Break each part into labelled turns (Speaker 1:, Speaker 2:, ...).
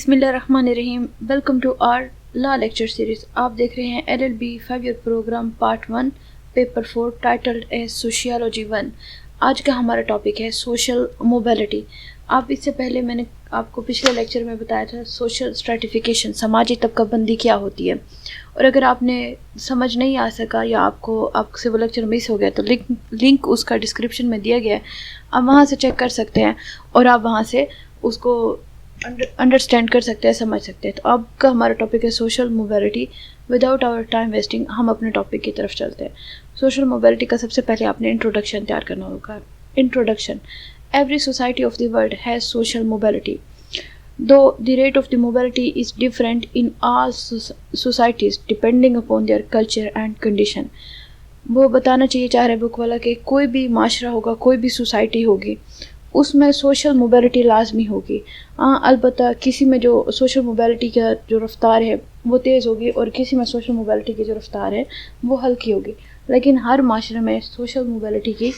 Speaker 1: بسم اللہ الرحمن الرحیم. Welcome to our law lecture series. آپ دیکھ رہے ہیں LLB 5 year program part 1 paper 4 titled as sociology 1. آج کا ہمارا ٹاپک ہے سوشل موبیلٹی. آپ اس سے پہلے میں نے آپ کو پچھلے لیکچر میں بتایا تھا سوشل اسٹریٹیفیکیشن، سماجی طبقہ بندی کیا ہوتی ہے. اور اگر آپ نے سمجھ نہیں آ سکا یا آپ سے وہ لیکچر مس ہو گیا تو لنک اس کا ڈسکرپشن میں دیا گیا ہے، آپ وہاں سے چیک کر سکتے ہیں اور آپ وہاں سے اس کو انڈرسٹینڈ کر سکتے ہیں، سمجھ سکتے ہیں. تو اب کا ہمارا ٹاپک ہے سوشل موبیلٹی. وداؤٹ آور ٹائم ویسٹنگ ہم اپنے ٹاپک کی طرف چلتے ہیں. سوشل موبیلٹی کا سب سے پہلے آپ نے انٹروڈکشن تیار کرنا ہوگا. Introduction. Every society of the world has social mobility. Though the rate of the mobility is different in all societies depending upon their culture and condition. وہ بتانا چاہیے چاہ رہے بک والا کہ کوئی بھی معاشرہ ہوگا، کوئی بھی سوسائٹی ہوگی، اس میں سوشل موبیلٹی لازمی ہوگی. البتہ کسی میں جو سوشل موبیلٹی کا جو رفتار ہے وہ تیز ہوگی اور کسی میں سوشل موبیلٹی کی جو رفتار ہے وہ ہلکی ہوگی، لیکن ہر معاشرے میں سوشل موبیلٹی کی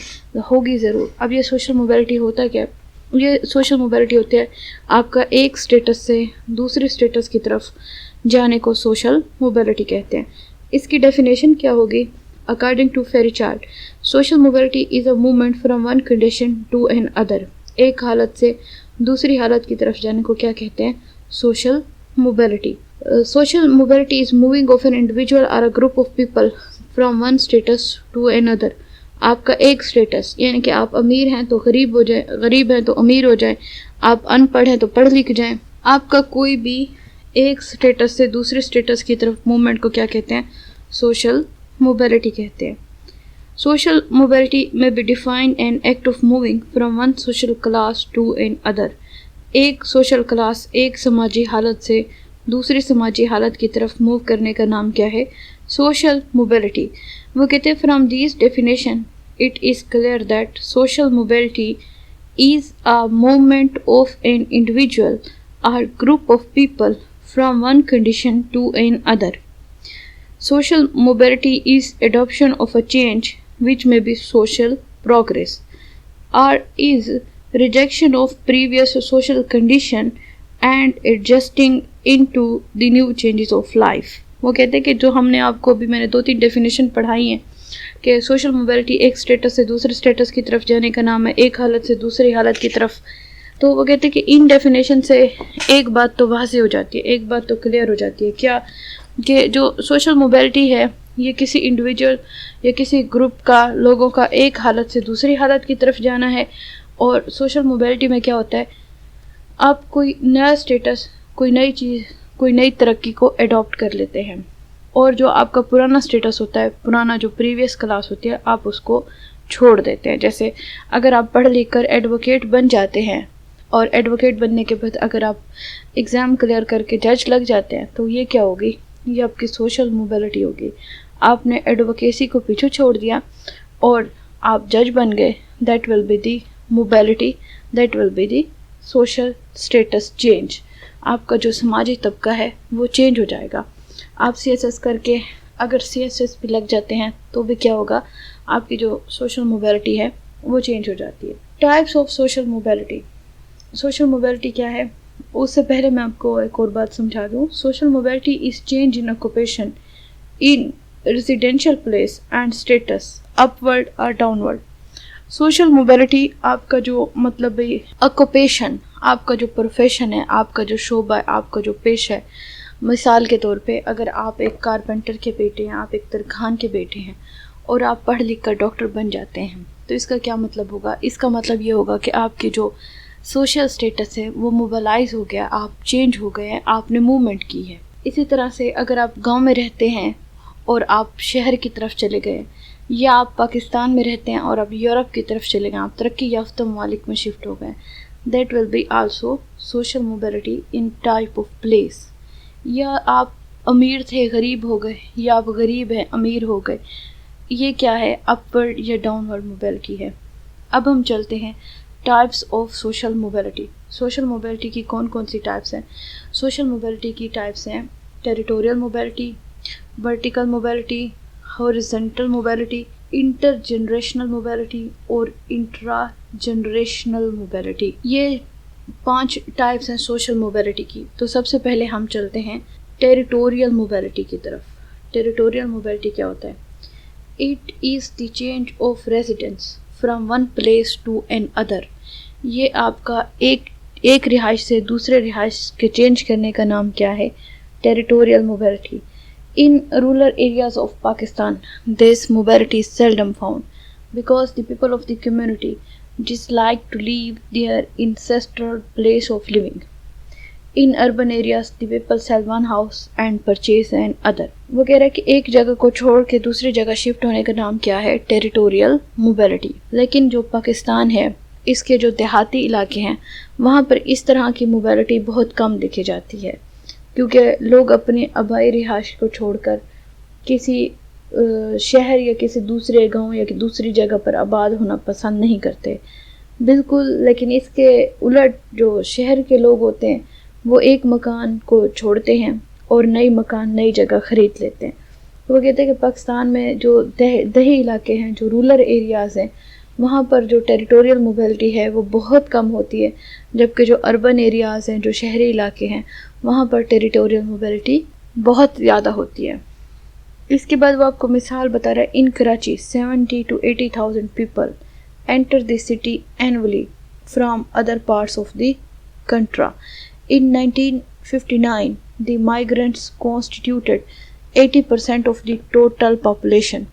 Speaker 1: ہوگی ضرور. اب یہ سوشل موبیلٹی ہوتا کیا؟ یہ سوشل موبیلٹی ہوتی ہے آپ کا ایک سٹیٹس سے دوسرے سٹیٹس کی طرف جانے کو سوشل موبیلٹی کہتے ہیں. اس کی ڈیفینیشن کیا ہوگی؟ According to Fairchild, social mobility is a movement from one condition to another. ایک حالت سے دوسری حالت کی طرف جانے کو کیا کہتے ہیں؟ Social mobility. Social mobility is moving of an individual or a group of people from one status to another. آپ کا ایک سٹیٹس، یعنی کہ آپ امیر ہیں تو غریب ہو جائیں، غریب ہیں تو امیر ہو جائیں، آپ ان پڑھ ہیں تو پڑھ لکھ جائیں. آپ کا کوئی بھی ایک سٹیٹس سے دوسرے سٹیٹس کی طرف موومنٹ کو کیا کہتے ہیں؟ سوشل موبیلٹی کہتے ہیں. سوشل موبیلٹی میں be define an act of moving from one social class to another. ایک سوشل کلاس، ایک سماجی حالت سے دوسری سماجی حالت کی طرف موو کرنے کا نام کیا ہے؟ Social mobility. وہ کہتے ہیں from these definition it is clear that social mobility is a movement of an individual or group of people from one condition to another. Social mobility is adoption of a change which may be social progress or is rejection of previous social condition and adjusting into the new changes of life. وہ کہتے ہیں کہ جو ہم نے آپ کو بھی میں نے 2-3 ڈیفینیشن پڑھائی ہیں کہ سوشل موبیلٹی ایک سٹیٹس سے دوسرے سٹیٹس کی طرف جانے کا نام ہے، ایک حالت سے دوسری حالت کی طرف. تو وہ کہتے ہیں کہ ان ڈیفینیشن سے ایک بات تو واضح ہو جاتی ہے، ایک بات تو کلیئر ہو جاتی ہے. کیا؟ کہ جو سوشل موبیلٹی ہے یہ کسی انڈیویجول یا کسی گروپ کا، لوگوں کا ایک حالت سے دوسری حالت کی طرف جانا ہے. اور سوشل موبیلٹی میں کیا ہوتا ہے؟ آپ کوئی نیا سٹیٹس، کوئی نئی چیز، کوئی نئی ترقی کو ایڈاپٹ کر لیتے ہیں، اور جو آپ کا پرانا سٹیٹس ہوتا ہے، پرانا جو پریویس کلاس ہوتی ہے، آپ اس کو چھوڑ دیتے ہیں. جیسے اگر آپ پڑھ لکھ کر ایڈوکیٹ بن جاتے ہیں اور ایڈوکیٹ بننے کے بعد اگر آپ ایگزام کلیئر کر کے جج لگ جاتے ہیں تو یہ کیا ہوگی؟ یہ آپ کی سوشل موبیلٹی ہوگی. آپ نے ایڈوکیسی کو پیچھے چھوڑ دیا اور آپ جج بن گئے. That will be the mobility, that will be the social status change. آپ کا جو سماجی طبقہ ہے وہ چینج ہو جائے گا. آپ CSS کر کے اگر CSS بھی لگ جاتے ہیں تو بھی کیا ہوگا؟ آپ کی جو سوشل موبیلٹی ہے وہ چینج ہو جاتی ہے. Types of social mobility. Social mobility کیا ہے؟ اس سے پہلے میں آپ کو ایک اور بات سمجھا دوں. Social mobility is change in occupation in residential place and status upward or downward. Social mobility آپ کا جو مطلب آکوپیشن، آپ کا جو پروفیشن ہے، آپ کا جو شعبہ ہے، آپ کا جو پیشہ ہے. مثال کے طور پہ اگر آپ ایک کارپینٹر کے بیٹے ہیں، آپ ایک ترکھان کے بیٹے ہیں اور آپ پڑھ لکھ کر ڈاکٹر بن جاتے ہیں تو اس کا کیا مطلب ہوگا؟ اس کا مطلب یہ ہوگا کہ آپ کی جو سوشل سٹیٹس ہے وہ موبلائز ہو گیا، آپ چینج ہو گئے ہیں، آپ نے موومنٹ کی ہے. اسی طرح سے اگر آپ گاؤں میں رہتے ہیں اور آپ شہر کی طرف چلے گئے، یا آپ پاکستان میں رہتے ہیں اور آپ یورپ کی طرف چلے گئے، آپ ترقی یافتہ ممالک میں شفٹ ہو گئے، that will be also social mobility in type of place. یا آپ امیر تھے غریب ہو گئے، یا آپ غریب ہیں امیر ہو گئے، یہ کیا ہے؟ اپورڈ یا ڈاؤن ورڈ موبیلٹی ہے. اب ہم چلتے ہیں types of social mobility. Social mobility کی کون کون سی ٹائپس ہیں؟ سوشل موبیلٹی کی ٹائپس ہیں territorial mobility, vertical mobility, horizontal mobility, intergenerational mobility اور انٹرا جنریشنل موبیلٹی. یہ 5 ٹائپس ہیں سوشل موبیلٹی کی. تو سب سے پہلے ہم چلتے ہیں ٹیریٹوریل موبیلٹی کی طرف. ٹیریٹوریل موبیلٹی کیا ہوتا ہے؟ It is the change of residence from one place to another. یہ آپ کا ایک رہائش سے دوسرے رہائش کے چینج کرنے کا نام کیا ہے؟ Territorial mobility. In rural areas of Pakistan, this mobility is seldom found because the people of the community dislike to leave their ancestral place of living. In urban areas, the people sell one house and purchase another. وہ کہہ رہا ہے کہ ایک جگہ کو چھوڑ کے دوسری جگہ شفٹ ہونے کا نام کیا ہے؟ Territorial mobility. لیکن جو پاکستان ہے اس کے جو دیہاتی علاقے ہیں وہاں پر اس طرح کی موبیلٹی بہت کم دیکھی جاتی ہے، کیونکہ لوگ اپنے آبائی رہائش کو چھوڑ کر کسی شہر یا کسی دوسرے گاؤں یا دوسری جگہ پر آباد ہونا پسند نہیں کرتے بالکل. لیکن اس کے الٹ جو شہر کے لوگ ہوتے ہیں وہ ایک مکان کو چھوڑتے ہیں اور نئی جگہ خرید لیتے ہیں. وہ کہتے ہیں کہ پاکستان میں جو دیہی علاقے ہیں، جو رورل ایریاز ہیں، وہاں پر جو ٹیریٹوریل موبیلٹی ہے وہ بہت کم ہوتی ہے، جبکہ جو اربن ایریاز ہیں، جو شہری علاقے ہیں، وہاں پر ٹیریٹوریل موبیلٹی بہت زیادہ ہوتی ہے. اس کے بعد وہ آپ کو مثال بتا رہا ہے. ان Karachi 70 to 80,000 people enter the city annually from other parts of the country. In 1959, the migrants constituted 80% of the total population.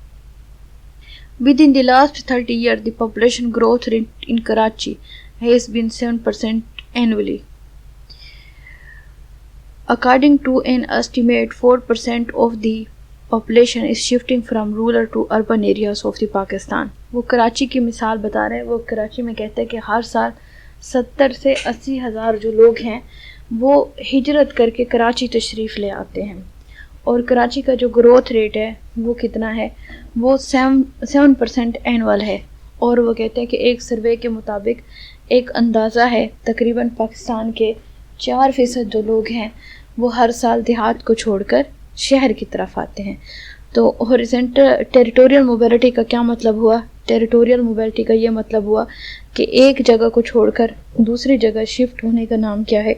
Speaker 1: Within the last 30 years, the population growth rate in Karachi has been 7% annually. According to an estimate, 4% of the population is shifting from rural to urban areas of the Pakistan. وہ کراچی کی مثال بتا رہے ہیں. وہ کراچی میں کہتے ہیں کہ ہر سال 70 سے 80 ہزار جو لوگ ہیں وہ ہجرت کر کے کراچی تشریف لے آتے ہیں، اور کراچی کا جو گروتھ ریٹ ہے وہ کتنا ہے؟ وہ 7% اینول ہے. اور وہ کہتے ہیں کہ ایک سروے کے مطابق ایک اندازہ ہے تقریباً پاکستان کے 4% جو لوگ ہیں وہ ہر سال دیہات کو چھوڑ کر شہر کی طرف آتے ہیں. تو ہورزنٹل ٹیریٹوریل موبیلٹی کا کیا مطلب ہوا؟ ٹیریٹوریل موبیلٹی کا یہ مطلب ہوا کہ ایک جگہ کو چھوڑ کر دوسری جگہ شفٹ ہونے کا نام کیا ہے؟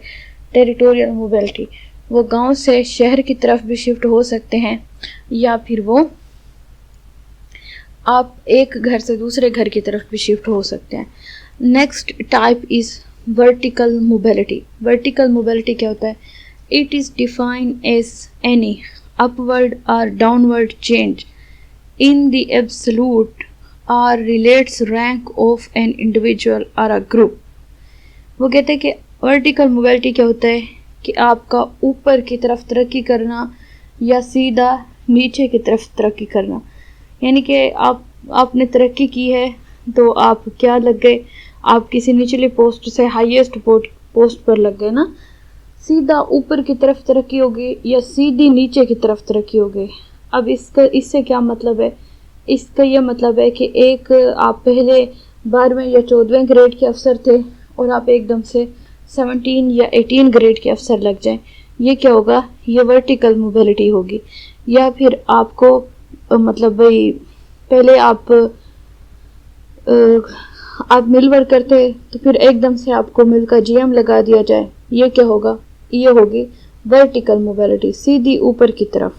Speaker 1: Territorial mobility. وہ گاؤں سے شہر کی طرف بھی شفٹ ہو سکتے ہیں، یا پھر وہ آپ ایک گھر سے دوسرے گھر کی طرف بھی شفٹ ہو سکتے ہیں. Next type is vertical mobility. Vertical mobility کیا ہوتا ہے؟ It is defined as any upward or downward change in the absolute or relates rank of an individual or a group. وہ کہتے ہیں کہ ورٹیکل موبیلٹی کیا ہوتا ہے کہ آپ کا اوپر کی طرف ترقی کرنا یا سیدھا نیچے کی طرف ترقی کرنا. یعنی کہ آپ نے ترقی کی ہے تو آپ کیا لگ گئے؟ آپ کسی نچلی پوسٹ سے ہائیسٹ پوسٹ پر لگ گئے نا. سیدھا اوپر کی طرف ترقی ہوگی یا سیدھی نیچے کی طرف ترقی ہوگی. اب اس سے کیا مطلب ہے؟ اس کا یہ مطلب ہے کہ ایک آپ پہلے 12ویں یا 14ویں گریڈ کے افسر تھے اور آپ ایک دم سے 17 یا 18 گریڈ کے افسر لگ جائیں. یہ کیا ہوگا؟ یہ ورٹیکل موبیلٹی ہوگی. یا پھر آپ کو مطلب بھائی پہلے آپ مل ورک کرتے تو پھر ایک دم سے آپ کو مل کا GM لگا دیا جائے. یہ کیا ہوگا؟ یہ ہوگی ورٹیکل موبیلٹی، سیدھی اوپر کی طرف.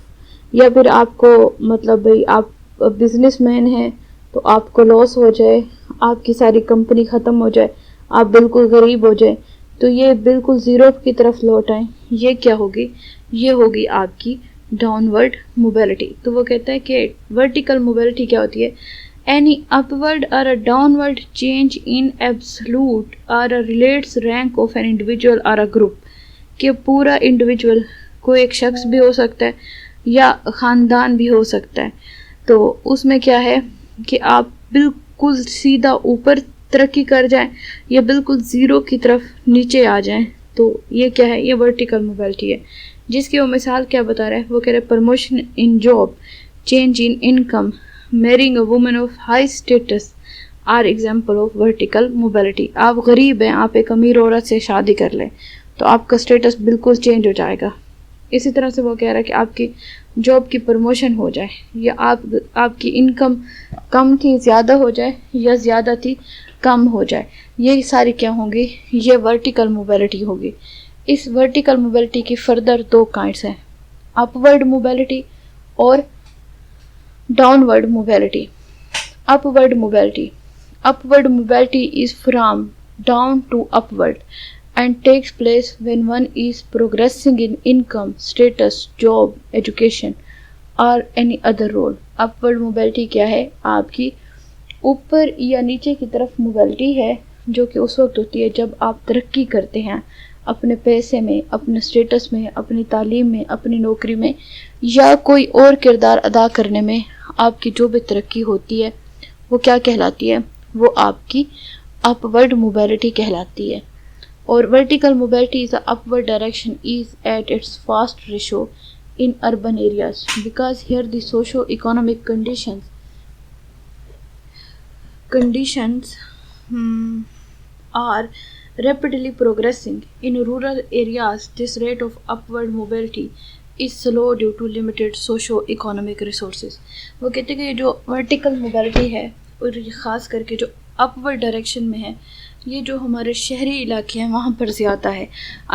Speaker 1: یا پھر آپ کو مطلب بھائی آپ بزنس مین ہیں تو آپ کو لاس ہو جائے، آپ کی ساری کمپنی ختم ہو جائے، آپ بالکل غریب ہو جائے تو یہ بالکل زیرو کی طرف لوٹ آئیں. یہ کیا ہوگی؟ یہ ہوگی آپ کی ڈاؤن ورڈ موبیلٹی. تو وہ کہتا ہے کہ ورٹیکل موبیلٹی کیا ہوتی ہے؟ Any upward or a downward change in absolute or a relates rank of an individual or a group. کہ پورا انڈیویجول کوئی ایک شخص بھی ہو سکتا ہے یا خاندان بھی ہو سکتا ہے. تو اس میں کیا ہے کہ آپ بالکل سیدھا اوپر ترقی کر جائیں یا بالکل زیرو کی طرف نیچے آ جائیں. تو یہ کیا ہے؟ یہ ورٹیکل موبیلٹی ہے. جس کی وہ مثال کیا بتا رہا ہے؟ وہ کہہ رہے promotion in job, change in income, marrying a woman of high status are example of vertical mobility. آپ غریب ہیں، آپ ایک امیر عورت سے شادی کر لیں تو آپ کا سٹیٹس بالکل چینج ہو جائے گا. اسی طرح سے وہ کہہ رہا ہے کہ آپ کی جاب کی پروموشن ہو جائے، یا آپ کی انکم کم تھی زیادہ ہو جائے، یا زیادہ تھی کم ہو جائے. یہ ساری کیا ہوں گی؟ یہ ورٹیکل موبیلٹی ہوگی. اس ورٹیکل موبیلٹی کی فردر 2 کائنڈس ہیں، اپورڈ موبیلٹی اور downward mobility. Upward mobility is from down to upward and takes place when one is progressing in income, status, job, education or any other role. Upward mobility کیا ہے؟ آپ کی اوپر یا نیچے کی طرف موبیلٹی ہے، جو کہ اس وقت ہوتی ہے جب آپ ترقی کرتے ہیں اپنے پیسے میں، اپنے اسٹیٹس میں، اپنی تعلیم میں، اپنی نوکری میں، یا کوئی اور کردار ادا کرنے میں آپ کی جو بھی ترقی ہوتی ہے وہ کیا کہلاتی ہے؟ وہ آپ کی اپورڈ موبیلٹی کہلاتی ہے. اور vertical mobility is the upward direction is at its fast ratio in urban areas because here the socio-economic conditions are rapidly progressing. In rural areas, this rate of upward mobility is slow due to limited socio-economic resources. وہ کہتے ہیں کہ جو vertical mobility ہے اور خاص کر کے جو upward direction میں ہے، یہ جو ہمارے شہری علاقے ہیں وہاں پر زیادہ ہے.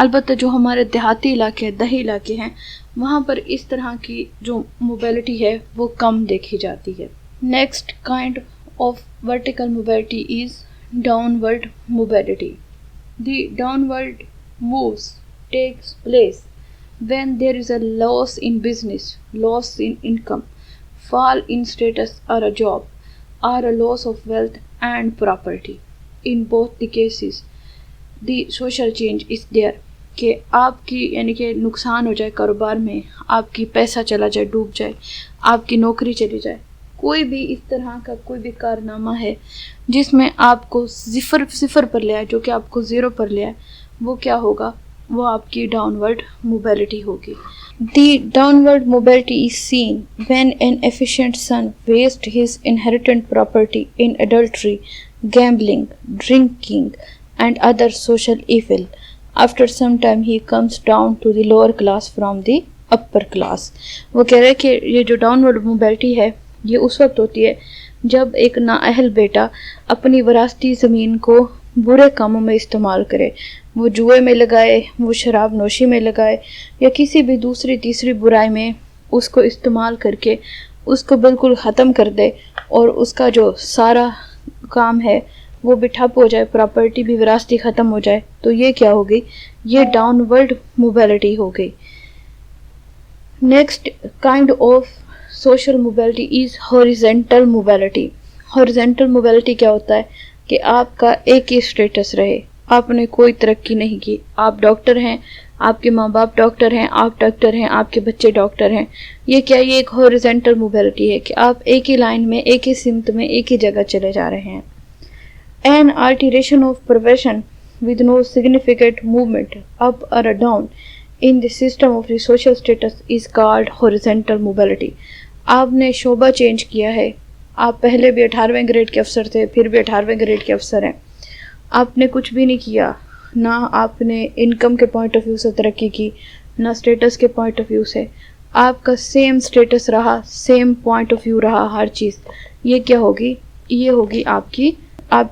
Speaker 1: البتہ جو ہمارے دیہاتی علاقے دیہی علاقے ہیں وہاں پر اس طرح کی جو موبیلٹی ہے وہ کم دیکھی جاتی ہے. Next kind of vertical mobility is downward mobility. The downward moves takes place when there is a loss in business, loss in income, fall in status or a job, or a loss of wealth and property. In both the cases, the social change is there. کہ آپ کی یعنی کہ نقصان ہو جائے کاروبار میں، آپ کی پیسہ چلا جائے، ڈوب جائے، آپ کی نوکری چلی جائے، کوئی بھی اس طرح کا کوئی بھی کارنامہ ہے جس میں آپ کو صفر پر لے آئے، جو کہ آپ کو 0 پر لے آئے، وہ کیا ہوگا؟ وہ آپ کی ڈاؤنورڈ موبیلٹی ہوگی. The downward mobility is seen when an efficient son wastes his inherited property in adultery, gambling, drinking and other social evil. After some time he comes down to the lower class from the upper class. وہ کہہ رہے ہیں کہ یہ جو downward mobility ہے یہ اس وقت ہوتی ہے جب ایک نااہل بیٹا اپنی وراثتی زمین کو برے کاموں میں استعمال کرے، وہ جوئے میں لگائے، وہ شراب نوشی میں لگائے، یا کسی بھی دوسری تیسری برائی میں اس کو استعمال کر کے اس کو بالکل ختم کر دے، اور اس کا جو سارا کام ہے وہ بھی ٹھپ ہو جائے، پراپرٹی بھی وراثتی ختم ہو جائے. تو یہ کیا ہوگی؟ یہ ڈاؤن ورڈ موبیلٹی ہو گئی. Next kind of social mobility is horizontal mobility. Horizontal mobility کیا ہوتا ہے؟ کہ آپ کا ایک ہی اسٹیٹس رہے، آپ نے کوئی ترقی نہیں کی. آپ ڈاکٹر ہیں، آپ کے ماں باپ ڈاکٹر ہیں، آپ ڈاکٹر ہیں، آپ کے بچے ڈاکٹر ہیں. یہ کیا؟ یہ ایک ہاریزونٹل موبیلٹی ہے کہ آپ ایک ہی لائن میں، ایک ہی سمت میں، ایک ہی جگہ چلے جا رہے ہیں. An alteration of profession with no significant movement up or down in the system of the social status is called horizontal mobility. آپ نے شعبہ چینج کیا ہے، آپ پہلے بھی 18ویں گریڈ کے افسر تھے، پھر بھی 18ویں گریڈ کے افسر ہیں. آپ نے کچھ بھی نہیں کیا، نہ آپ نے انکم کے پوائنٹ آف ویو سے ترقی کی، نہ اسٹیٹس کے پوائنٹ آف ویو سے. آپ کا سیم اسٹیٹس رہا، سیم پوائنٹ آف ویو رہا، ہر چیز. یہ کیا ہوگی؟ یہ ہوگی آپ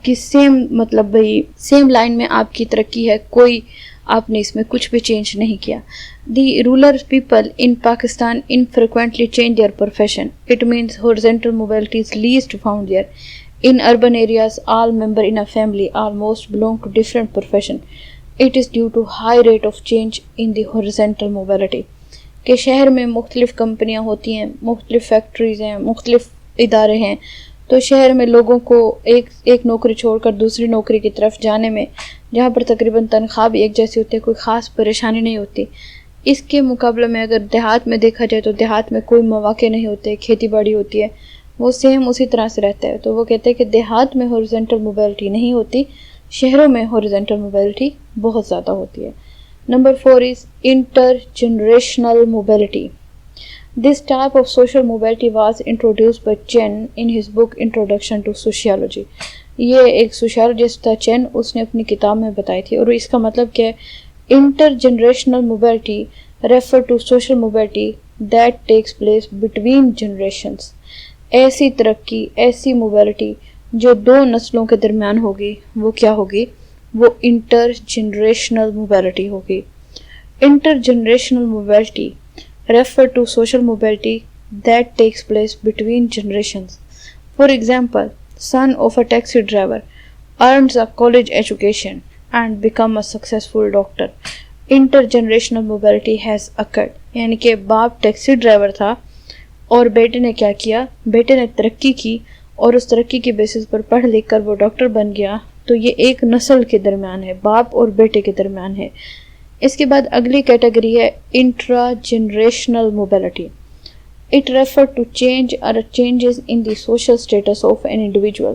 Speaker 1: کی سیم، مطلب بھائی سیم لائن میں آپ کی ترقی ہے، کوئی آپ نے اس میں کچھ بھی چینج نہیں کیا. The rural people in Pakistan infrequently change their profession. It means horizontal mobility is least found there. In urban areas, all members in a family almost belong to different profession. It is due to high rate of change in the horizontal mobility. کہ شہر میں مختلف کمپنیاں ہوتی ہیں، مختلف factories ہیں، مختلف ادارے ہیں، تو شہر میں لوگوں کو ایک نوکری چھوڑ کر دوسری نوکری کی طرف جانے میں، جہاں پر تقریباً تنخواہ بھی ایک جیسی ہوتی ہے، کوئی خاص پریشانی نہیں ہوتی. اس کے مقابلے میں اگر دیہات میں دیکھا جائے تو دیہات میں کوئی مواقع نہیں ہوتے، کھیتی باڑی ہوتی ہے، وہ سیم اسی طرح سے رہتا ہے. تو وہ کہتے ہیں کہ دیہات میں ہاریزونٹل موبیلٹی نہیں ہوتی، شہروں میں ہاریزونٹل موبیلٹی بہت زیادہ ہوتی ہے. Number 4 is intergenerational mobility. This type of social mobility was introduced by Chen in his book Introduction to Sociology. یہ ایک سوشیالوجسٹ تھا چین، اس نے اپنی کتاب میں بتائی تھی. اور اس کا مطلب کیا ہے؟ Intergenerational mobility refer to social mobility that takes place between generations. ایسی ترقی، ایسی موبیلٹی جو دو نسلوں کے درمیان ہوگی وہ کیا ہوگی؟ وہ انٹر جنریشنل موبیلٹی ہوگی. Intergenerational mobility refer to social mobility that takes place between generations. For example, son of a taxi driver earns a college education and become a successful doctor. Intergenerational mobility has occurred. یعنی کہ باپ taxi driver تھا اور بیٹے نے کیا کیا؟ بیٹے نے ترقی کی اور اس ترقی کی بیسس پر پڑھ لکھ کر وہ ڈاکٹر بن گیا. تو یہ ایک نسل کے درمیان ہے، باپ اور بیٹے کے درمیان ہے. اس کے بعد اگلی کیٹیگری ہے intragenerational mobility. It refer to change or changes in the social status of an individual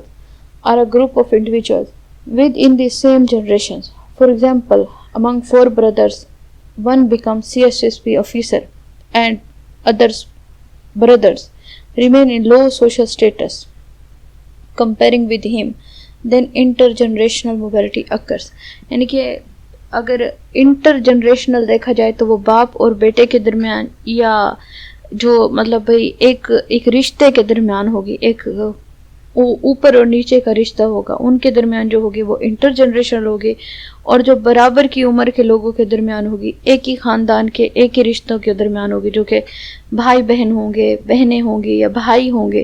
Speaker 1: or a group of individuals within the same generations. For example, among four brothers, one becomes CSSP officer and others brothers remain in low social status comparing with him, then intergenerational mobility occurs. یعنی کہ اگر inter generational دیکھا جائے تو وہ باپ اور بیٹے کے درمیان یا جو مطلب بھائی ایک رشتے کے درمیان ہوگی، ایک اوپر اور نیچے کا رشتہ ہوگا، ان کے درمیان جو ہوگی وہ انٹر جنریشنل ہوگی. اور جو برابر کی عمر کے لوگوں کے درمیان ہوگی، ایک ہی خاندان کے ایک ہی رشتوں کے درمیان ہوگی، جو کہ بھائی بہن ہوں گے، بہنیں ہوں گی یا بھائی ہوں گے،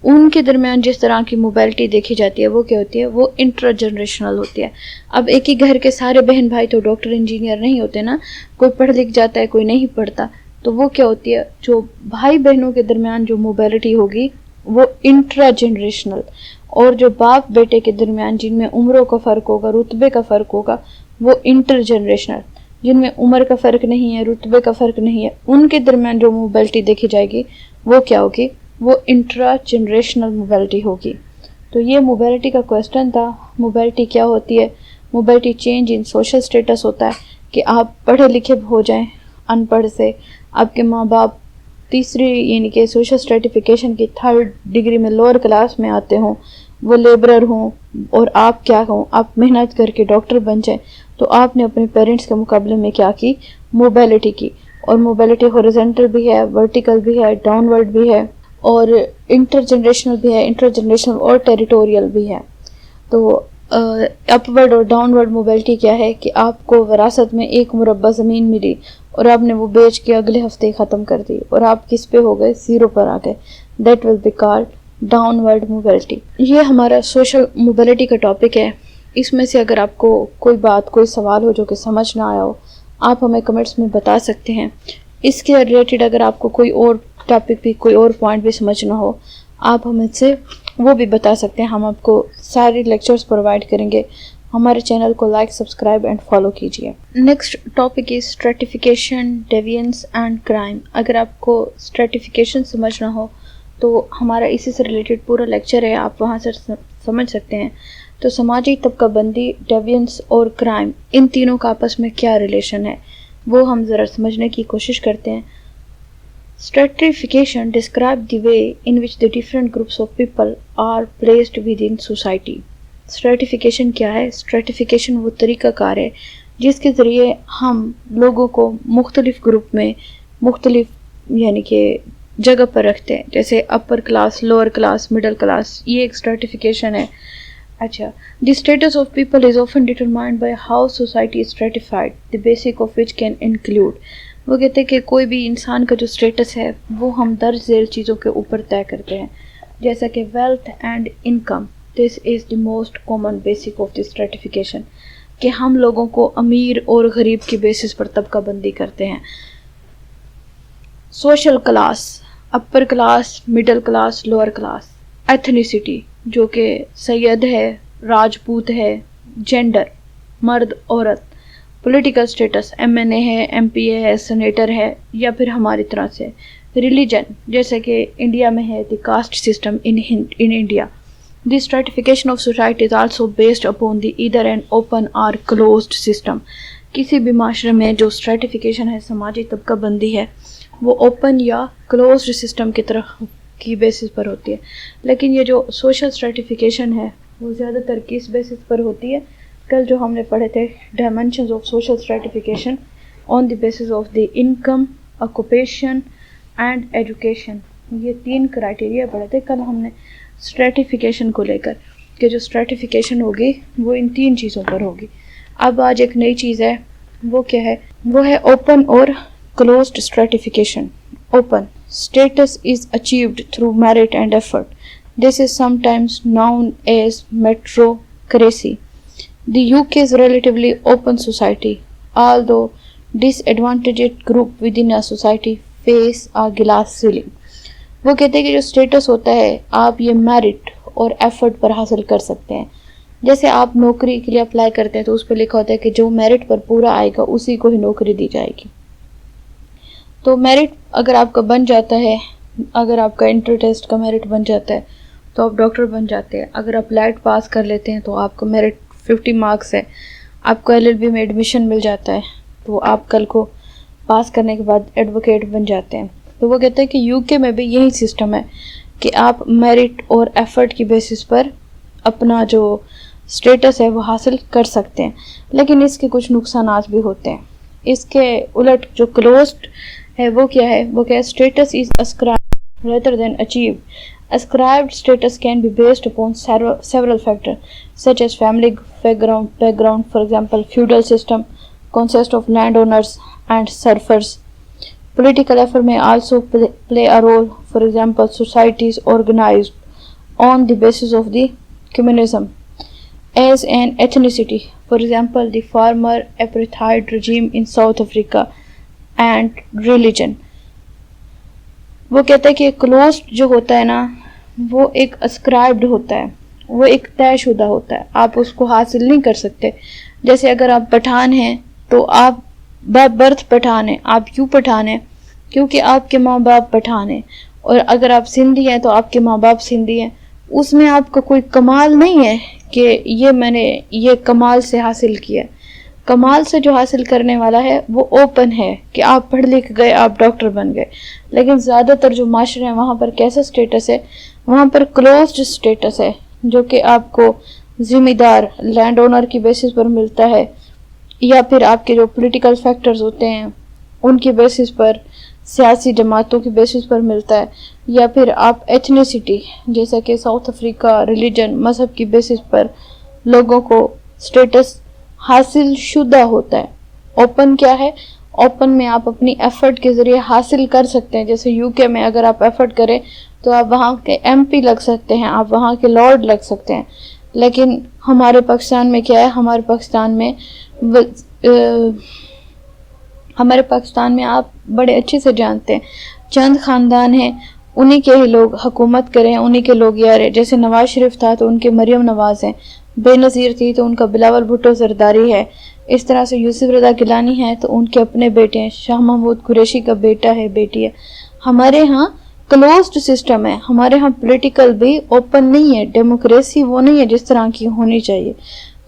Speaker 1: ان کے درمیان جس طرح کی موبیلٹی دیکھی جاتی ہے وہ کیا ہوتی ہے؟ وہ انٹر جنریشنل ہوتی ہے. اب ایک ہی گھر کے سارے بہن بھائی تو ڈاکٹر انجینئر نہیں ہوتے نا، کوئی پڑھ لکھ جاتا ہے، کوئی نہیں پڑھتا. تو وہ کیا ہوتی ہے؟ جو بھائی بہنوں کے درمیان جو موبیلٹی ہوگی وہ انٹرا جنریشنل. اور جو باپ بیٹے کے درمیان جن میں عمروں کا فرق ہوگا، رتبے کا فرق ہوگا، وہ انٹر جنریشنل. جن میں عمر کا فرق نہیں ہے، رتبے کا فرق نہیں ہے، ان کے درمیان جو موبیلٹی دیکھی جائے گی وہ کیا ہوگی؟ وہ انٹرا جنریشنل موبیلٹی ہوگی. تو یہ موبیلٹی کا کویسچن تھا. موبیلٹی کیا ہوتی ہے؟ Mobility change in social status ہوتا ہے کہ آپ پڑھے لکھے ہو جائیں ان پڑھ سے، آپ کے ماں باپ تیسری یعنی کہ سوشل سٹریٹیفیکیشن کی 3rd ڈگری میں لوور کلاس میں آتے ہوں، وہ لیبرر ہوں اور آپ کیا ہوں، آپ محنت کر کے ڈاکٹر بن جائیں. تو آپ نے اپنے پیرنٹس کے مقابلے میں کیا کی؟ موبیلٹی کی. اور موبیلٹی ہورزنٹل بھی ہے، ورٹیکل بھی ہے، ڈاؤن ورڈ بھی ہے، اور انٹر جنریشنل بھی ہے، انٹر جنریشنل اور ٹیریٹوریل بھی ہے. تو اپ ورڈ اور ڈاؤن ورڈ موبیلٹی کیا ہے کہ آپ کو وراثت میں 1 مربع زمین ملی اور آپ نے وہ بیچ کے اگلے ہفتے ہی ختم کر دی اور آپ کس پہ ہو گئے؟ 0 پر آ گئے. That will be called downward mobility. یہ ہمارا سوشل موبیلٹی کا ٹاپک ہے. اس میں سے اگر آپ کو کوئی بات، کوئی سوال ہو جو کہ سمجھ نہ آیا ہو، آپ ہمیں کمنٹس میں بتا سکتے ہیں. اس کے ریلیٹڈ اگر آپ کو کوئی اور ٹاپک بھی، کوئی اور پوائنٹ بھی سمجھنا ہو، آپ ہمیں سے وہ بھی بتا سکتے ہیں. ہم آپ کو سارے لیکچرز پرووائڈ کریں گے. ہمارے چینل کو لائک، سبسکرائب اینڈ فالو کیجیے. Next topic is stratification, deviance and crime. اگر آپ کو اسٹریٹیفیکیشن سمجھنا ہو تو ہمارا اسی سے ریلیٹڈ پورا لیکچر ہے، آپ وہاں سے سمجھ سکتے ہیں. تو سماجی طبقہ بندی، ڈیوینس اور کرائم، ان تینوں کا آپس میں کیا ریلیشن ہے وہ ہم ذرا سمجھنے کی کوشش کرتے ہیں. Stratification describes the way in which the different groups of people are placed within society. Stratification کیا ہے؟ Stratification وہ طریقہ کار ہے جس کے ذریعے ہم لوگوں کو مختلف گروپ میں، مختلف یعنی کہ جگہ پر رکھتے ہیں. جیسے upper class, lower class, middle class, یہ ایک stratification ہے. اچھا، the status of people is often determined by how society is stratified, the basic of which can include. وہ کہتے ہیں کہ کوئی بھی انسان کا جو اسٹیٹس ہے وہ ہم درج ذیل چیزوں کے اوپر طے کرتے ہیں، جیسا کہ wealth and income. This is the most common basic of the stratification, کہ ہم لوگوں کو امیر اور غریب کی بیسس پر طبقہ بندی کرتے ہیں. Social class, upper class, middle class, lower class. Ethnicity, جو کہ سید ہے، راجپوت ہے. جینڈر، مرد، عورت. پولیٹیکل سٹیٹس، MNA ہے، MPA ہے، سینیٹر ہے، یا پھر ہماری طرح سے. ریلیجن، جیسے کہ انڈیا میں ہے the caste system in India. The stratification of society is also based upon the either an open اور کلوزڈ سسٹم. کسی بھی معاشرے میں جو اسٹریٹیفیکیشن ہے، سماجی طبقہ بندی ہے، وہ اوپن یا کلوزڈ سسٹم کی طرح کی بیسس پر ہوتی ہے. لیکن یہ جو سوشل اسٹریٹیفیکیشن ہے وہ زیادہ تر کس بیسس پر ہوتی ہے؟ کل جو ہم نے پڑھے تھے dimensions of social stratification on the basis of the income, occupation and education. یہ 3 کرائٹیریا پڑھے تھے کل ہم نے اسٹریٹیفیکیشن کو لے کر. کہ جو اسٹریٹیفیکیشن ہوگی وہ ان 3 چیزوں پر ہوگی. اب آج ایک نئی چیز ہے، وہ کیا ہے؟ وہ ہے اوپن اور closed stratification. Open status is achieved through merit and effort. This is sometimes known as meritocracy. The UK is a relatively open society, although disadvantaged group within a society face a glass ceiling. وہ کہتے ہیں کہ جو status ہوتا ہے آپ یہ merit اور ایفرٹ پر حاصل کر سکتے ہیں. جیسے آپ نوکری کے لیے اپلائی کرتے ہیں تو اس پہ لکھا ہوتا ہے کہ جو میرٹ پر پورا آئے گا اسی کو ہی نوکری دی جائے گی. تو میرٹ اگر آپ کا بن جاتا ہے، اگر آپ کا انٹر ٹیسٹ کا میرٹ بن جاتا ہے تو آپ ڈاکٹر بن جاتے ہیں. اگر آپ لائٹ پاس کر لیتے ہیں تو آپ کا میرٹ 50 مارکس ہے، آپ کو LLB میں ایڈمیشن مل جاتا ہے تو آپ کل کو پاس کرنے کے بعد ایڈوکیٹ بن جاتے ہیں. تو وہ کہتے ہیں کہ UK میں بھی یہی سسٹم ہے کہ آپ میرٹ اور ایفرٹ کی بیسس پر اپنا جو اسٹیٹس ہے وہ حاصل کر سکتے ہیں. لیکن اس کے کچھ نقصانات بھی ہوتے ہیں. اس کے الٹ جو کلوزڈ ہے وہ کیا ہے؟ وہ کیا ہے؟ Status is ascribed rather than achieved. Ascribed status can be based upon several factors such as family background. For example, feudal system consists of landowners and serfs. Political effort may also play a role. For example, societies organized on the basis of the communism as an ethnicity. For example, the former apartheid regime in South Africa and religion. وہ کہتا ہے کہ closed جو ہوتا ہے نا وہ ایک اسکرائبڈ ہوتا ہے، وہ ایک طے شدہ ہوتا ہے، آپ اس کو حاصل نہیں کر سکتے. جیسے اگر آپ پٹھان ہیں تو آپ برتھ پٹھان ہیں. آپ کیوں پٹھان ہیں؟ کیونکہ آپ کے ماں باپ پٹھان ہیں. اور اگر آپ سندھی ہیں تو آپ کے ماں باپ سندھی ہیں. اس میں آپ کا کوئی کمال نہیں ہے کہ یہ میں نے یہ کمال سے حاصل کیا. کمال سے جو حاصل کرنے والا ہے وہ اوپن ہے کہ آپ پڑھ لکھ گئے، آپ ڈاکٹر بن گئے. لیکن زیادہ تر جو معاشرے ہیں وہاں پر کیسا سٹیٹس ہے؟ وہاں پر کلوزڈ سٹیٹس ہے جو کہ آپ کو ذمہ دار لینڈ اونر کی بیسس پر ملتا ہے، یا پھر آپ کے جو پولیٹیکل فیکٹرز ہوتے ہیں ان کی بیسس پر، سیاسی جماعتوں کی بیسس پر ملتا ہے، یا پھر آپ ایتھنیسٹی جیسا کہ ساؤتھ افریقہ ریلیجن مذہب کی بیسس پر لوگوں کو سٹیٹس حاصل شدہ ہوتا ہے. اوپن کیا ہے؟ اوپن میں آپ اپنی ایفرٹ کے ذریعے حاصل کر سکتے ہیں. جیسے UK میں اگر آپ ایفرٹ کریں تو آپ وہاں کے MP لگ سکتے ہیں، آپ وہاں کے لارڈ لگ سکتے ہیں. لیکن ہمارے پاکستان میں کیا ہے؟ ہمارے پاکستان میں آپ بڑے اچھے سے جانتے ہیں چند خاندان ہیں، انہی کے ہی لوگ حکومت کریں، انہی کے لوگ یار. جیسے نواز شریف تھا تو ان کے مریم نواز ہیں، بے نظیر تھی تو ان کا بلاول بھٹو زرداری ہے. اس طرح سے یوسف رضا گیلانی ہے تو ان کے اپنے بیٹے ہیں، شاہ محمود قریشی کا بیٹا ہے، بیٹی ہے. ہمارے ہاں کلوزڈ سسٹم ہے، ہمارے ہاں پولیٹیکل بھی اوپن نہیں ہے. ڈیموکریسی وہ نہیں ہے جس طرح کی ہونی چاہیے.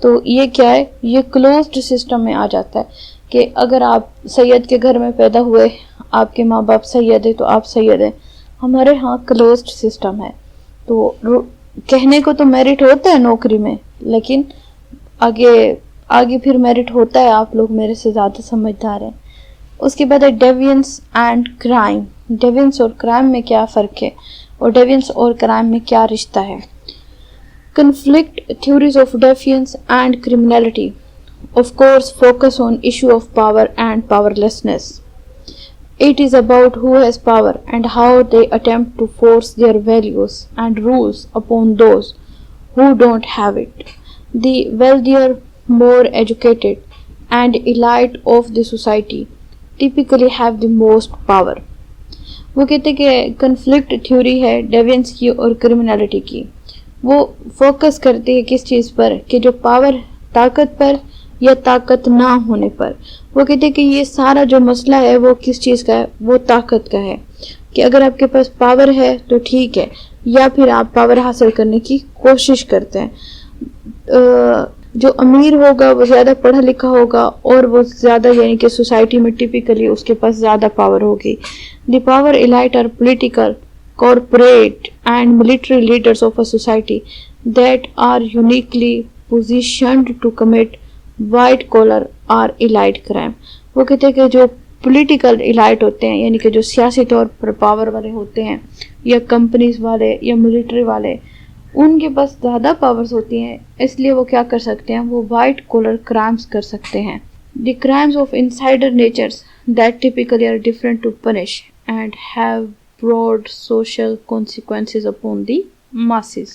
Speaker 1: تو یہ کیا ہے؟ یہ کلوزڈ سسٹم میں آ جاتا ہے کہ اگر آپ سید کے گھر میں پیدا ہوئے، آپ کے ماں باپ سید ہیں تو آپ سید ہیں. ہمارے ہاں کلوزڈ سسٹم ہے. تو کہنے کو تو میرٹ ہوتا ہے نوکری میں، لیکن آگے پھر میرٹ ہوتا ہے. آپ لوگ میرے سے زیادہ سمجھدار ہیں. اس کے بعد ہے ڈیوینس اینڈ کرائم. ڈیوینس اور کرائم میں کیا فرق ہے، اور ڈیوینس اور کرائم میں کیا رشتہ ہے؟ Conflict theories of deviance and criminality of course focus on issue of power and powerlessness. It is about who has power and how they attempt to force their values and rules upon those who don't have it. The wealthier, more educated and elite of the society typically have the most power. وہ کہتے کہ conflict theory ہے deviance کی اور کرمنالٹی کی. وہ focus کرتی ہے کس چیز پر؟ کہ جو پاور، طاقت پر یا طاقت نہ ہونے پر. وہ کہتے ہیں کہ یہ سارا جو مسئلہ ہے وہ کس چیز کا ہے؟ وہ طاقت کا ہے. کہ اگر آپ کے پاس پاور ہے تو ٹھیک ہے، یا پھر آپ پاور حاصل کرنے کی کوشش کرتے ہیں. جو امیر ہوگا وہ زیادہ پڑھا لکھا ہوگا اور وہ زیادہ، یعنی کہ سوسائٹی میں ٹپیکلی اس کے پاس زیادہ پاور ہوگی. The power elite are political, corporate and military leaders of a society that are uniquely positioned to commit white collar اور elite crime. وہ کہتے ہیں کہ جو پولیٹیکل elite ہوتے ہیں، یعنی کہ جو سیاسی طور پر پاور والے ہوتے ہیں، یا کمپنیز والے یا ملٹری والے، ان کے پاس زیادہ پاورز ہوتی ہیں، اس لیے وہ کیا کر سکتے ہیں، وہ وائٹ کولر کرائمز کر سکتے ہیں. The crimes of insider natures that typically are different to punish and have broad social consequences upon the masses.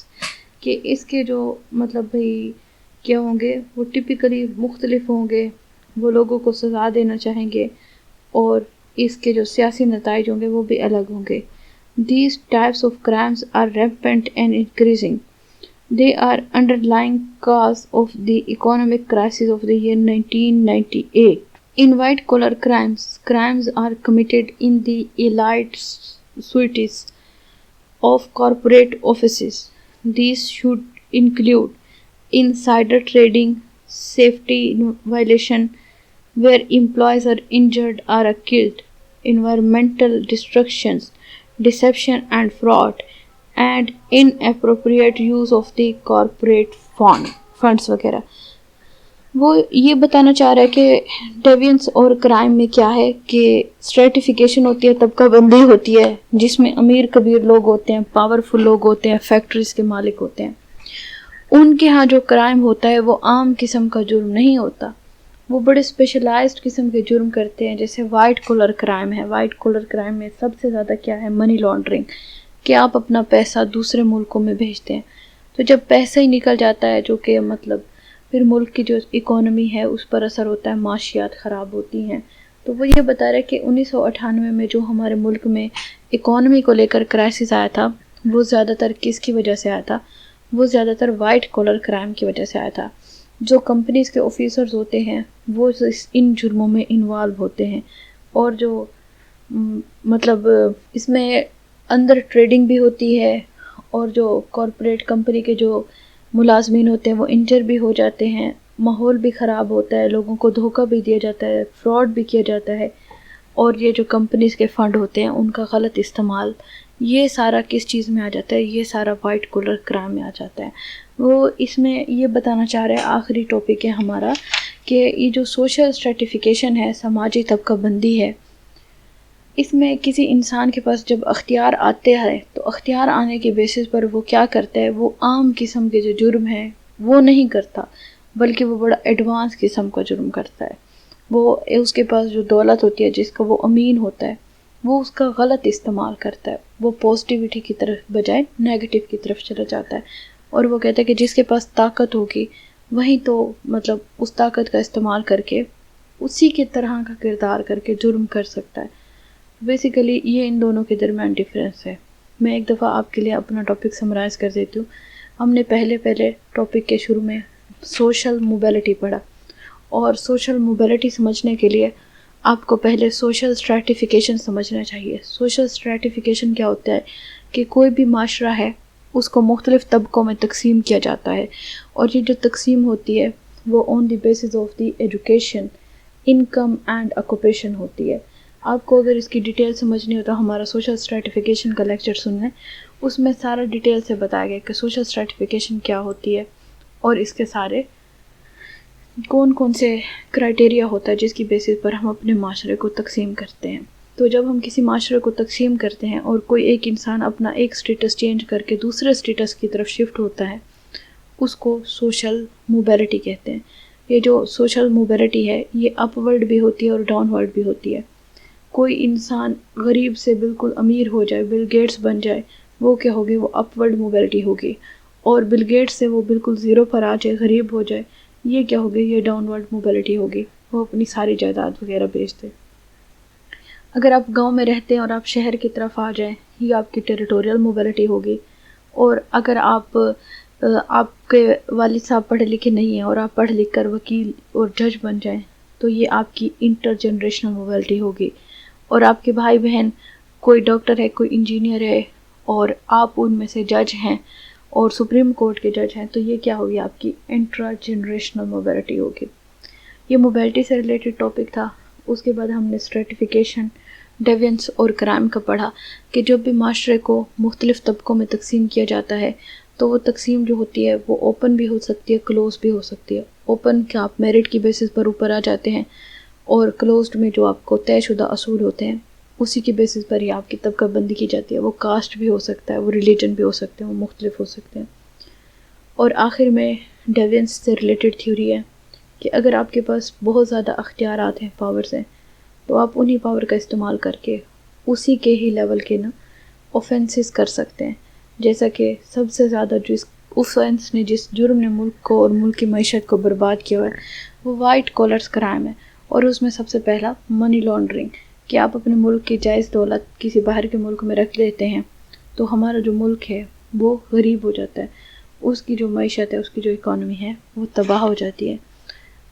Speaker 1: کہ اس کے جو مطلب بھئی کیا ہوں گے، وہ ٹپیکلی مختلف ہوں گے، وہ لوگوں کو سزا دینا چاہیں گے، اور اس کے جو سیاسی نتائج ہوں گے وہ بھی الگ ہوں گے. These types of crimes are rampant and increasing. They are underlying cause of the economic crisis of the year 1998. In white-collar crimes, crimes are committed in the elite suites of corporate offices. These should include insider trading, safety violation, where employees are injured or are killed, environmental destructions, deception and fraud, and inappropriate use of the corporate funds وغیرہ. وہ یہ بتانا چاہ رہا ہے کہ deviance اور crime میں کیا ہے کہ اسٹریٹیفیکیشن ہوتی ہے، طبقہ بندی ہوتی ہے، جس میں امیر کبیر لوگ ہوتے ہیں، پاورفل لوگ ہوتے ہیں، فیکٹریز کے مالک ہوتے ہیں. ان کے ہاں جو کرائم ہوتا ہے وہ عام قسم کا جرم نہیں ہوتا، وہ بڑے اسپیشلائزڈ قسم کے جرم کرتے ہیں، جیسے وائٹ کولر کرائم ہے. وائٹ کولر کرائم میں سب سے زیادہ کیا ہے، منی لانڈرنگ، کہ آپ اپنا پیسہ دوسرے ملکوں میں بھیجتے ہیں. تو جب پیسہ ہی نکل جاتا ہے، جو کہ مطلب پھر ملک کی جو اکانومی ہے اس پر اثر ہوتا ہے، معاشیات خراب ہوتی ہیں. تو وہ یہ بتا رہے کہ 1998 میں جو ہمارے ملک میں اکانومی کو لے کر کرائسس آیا تھا، وہ زیادہ تر کس کی وجہ سے آیا تھا، وہ زیادہ تر وائٹ کولر کرائم کی وجہ سے آیا تھا. جو کمپنیز کے آفیسرز ہوتے ہیں وہ ان جرموں میں انوالو ہوتے ہیں، اور جو مطلب اس میں اندر ٹریڈنگ بھی ہوتی ہے، اور جو کارپوریٹ کمپنی کے جو ملازمین ہوتے ہیں وہ انجر بھی ہو جاتے ہیں، ماحول بھی خراب ہوتا ہے، لوگوں کو دھوکہ بھی دیا جاتا ہے، فراڈ بھی کیا جاتا ہے، اور یہ جو کمپنیز کے فنڈ ہوتے ہیں ان کا غلط استعمال، یہ سارا کس چیز میں آ جاتا ہے، یہ سارا وائٹ کولر کرائم میں آ جاتا ہے. وہ اس میں یہ بتانا چاہ رہے ہیں، آخری ٹاپک ہے ہمارا، کہ یہ جو سوشل اسٹریٹیفیکیشن ہے، سماجی طبقہ بندی ہے، اس میں کسی انسان کے پاس جب اختیار آتے ہیں تو اختیار آنے کے بیسس پر وہ کیا کرتا ہے، وہ عام قسم کے جو جرم ہے وہ نہیں کرتا، بلکہ وہ بڑا ایڈوانس قسم کا جرم کرتا ہے. وہ اس کے پاس جو دولت ہوتی ہے، جس کا وہ امین ہوتا ہے، وہ اس کا غلط استعمال کرتا ہے، وہ پازیٹیوٹی کی طرف بجائے نیگیٹو کی طرف چلا جاتا ہے. اور وہ کہتا ہے کہ جس کے پاس طاقت ہوگی وہیں تو مطلب اس طاقت کا استعمال کر کے اسی کے طرح کا کردار کر کے جرم کر سکتا ہے. بیسیکلی یہ ان دونوں کے درمیان ڈفرینس ہے. میں ایک دفعہ آپ کے لیے اپنا ٹاپک سمرائز کر دیتی ہوں. ہم نے پہلے ٹاپک کے شروع میں سوشل موبیلٹی پڑھا، اور سوشل موبیلٹی سمجھنے کے لیے آپ کو پہلے سوشل اسٹریٹیفیکیشن سمجھنا چاہیے. سوشل اسٹریٹیفیکیشن کیا ہوتا ہے کہ کوئی بھی معاشرہ ہے اس کو مختلف طبقوں میں تقسیم کیا جاتا ہے، اور یہ جو تقسیم ہوتی ہے وہ on the basis of the education, income and occupation ہوتی ہے. آپ کو اگر اس کی ڈیٹیل سمجھنی ہو تو ہمارا سوشل اسٹریٹیفیکیشن کا لیکچر سن لیں، اس میں سارا ڈیٹیل سے بتایا گیا کہ سوشل اسٹریٹیفیکیشن کیا ہوتی ہے، اور اس کے سارے کون کون سے کرائٹیریا ہوتا ہے جس کی بیسس پر ہم اپنے معاشرے کو تقسیم کرتے ہیں. تو جب ہم کسی معاشرے کو تقسیم کرتے ہیں اور کوئی ایک انسان اپنا ایک سٹیٹس چینج کر کے دوسرے سٹیٹس کی طرف شفٹ ہوتا ہے، اس کو سوشل موبیلٹی کہتے ہیں. یہ جو سوشل موبیلٹی ہے یہ اپ ورڈ بھی ہوتی ہے اور ڈاؤن ورڈ بھی ہوتی ہے. کوئی انسان غریب سے بالکل امیر ہو جائے، بل گیٹس بن جائے، وہ کیا ہوگی، وہ اپ ورڈ موبیلٹی ہوگی. اور بل گیٹس سے وہ بالکل زیرو پر آ جائے، غریب ہو جائے، یہ کیا ہوگی، یہ ڈاؤن ورڈ موبیلٹی ہوگی، وہ اپنی ساری جائیداد وغیرہ بیچ دے. اگر آپ گاؤں میں رہتے ہیں اور آپ شہر کی طرف آ جائیں، یہ آپ کی ٹیریٹوریل موبیلٹی ہوگی. اور اگر آپ کے والد صاحب پڑھے لکھے نہیں ہیں اور آپ پڑھ لکھ کر وکیل اور جج بن جائیں تو یہ آپ کی انٹر جنریشنل موبیلٹی ہوگی. اور آپ کے بھائی بہن کوئی ڈاکٹر ہے، کوئی انجینئر ہے، اور آپ ان میں سے جج ہیں اور سپریم کورٹ کے جج ہیں، تو یہ کیا ہوگی، آپ کی انٹرا جنریشنل موبیلٹی ہوگی. یہ موبیلٹی سے ریلیٹڈ ٹاپک تھا. اس کے بعد ہم نے اسٹریٹیفیکیشن، ڈیوینس اور کرائم کا پڑھا کہ جب بھی معاشرے کو مختلف طبقوں میں تقسیم کیا جاتا ہے تو وہ تقسیم جو ہوتی ہے وہ اوپن بھی ہو سکتی ہے، کلوز بھی ہو سکتی ہے. اوپن کہ آپ میرٹ کی بیسس پر اوپر آ جاتے ہیں، اور کلوزڈ میں جو آپ کو طے شدہ اصول ہوتے ہیں اسی کی بیسس پر ہی آپ کی طبقہ بندی کی جاتی ہے. وہ کاسٹ بھی ہو سکتا ہے، وہ ریلیجن بھی ہو سکتے ہیں، وہ مختلف ہو سکتے ہیں. اور آخر میں ڈیوینس سے ریلیٹڈ تھیوری ہے کہ اگر آپ کے پاس بہت زیادہ اختیارات ہیں، پاورز ہیں، تو آپ انہی پاور کا استعمال کر کے اسی کے ہی لیول کے اوفینسز کر سکتے ہیں. جیسا کہ سب سے زیادہ جس اوفینس نے، جس جرم نے ملک کو اور ملک کی معیشت کو برباد کیا ہے، وہ وائٹ کالرز کرائم ہے. اور اس میں سب سے پہلا منی لانڈرنگ، کہ آپ اپنے ملک کی جائز دولت کسی باہر کے ملک میں رکھ لیتے ہیں تو ہمارا جو ملک ہے وہ غریب ہو جاتا ہے، اس کی جو معیشت ہے، اس کی جو اکانومی ہے وہ تباہ ہو جاتی ہے.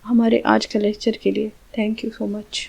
Speaker 1: ہمارے آج کا لیکچر کے لیے تھینک یو سو مچ.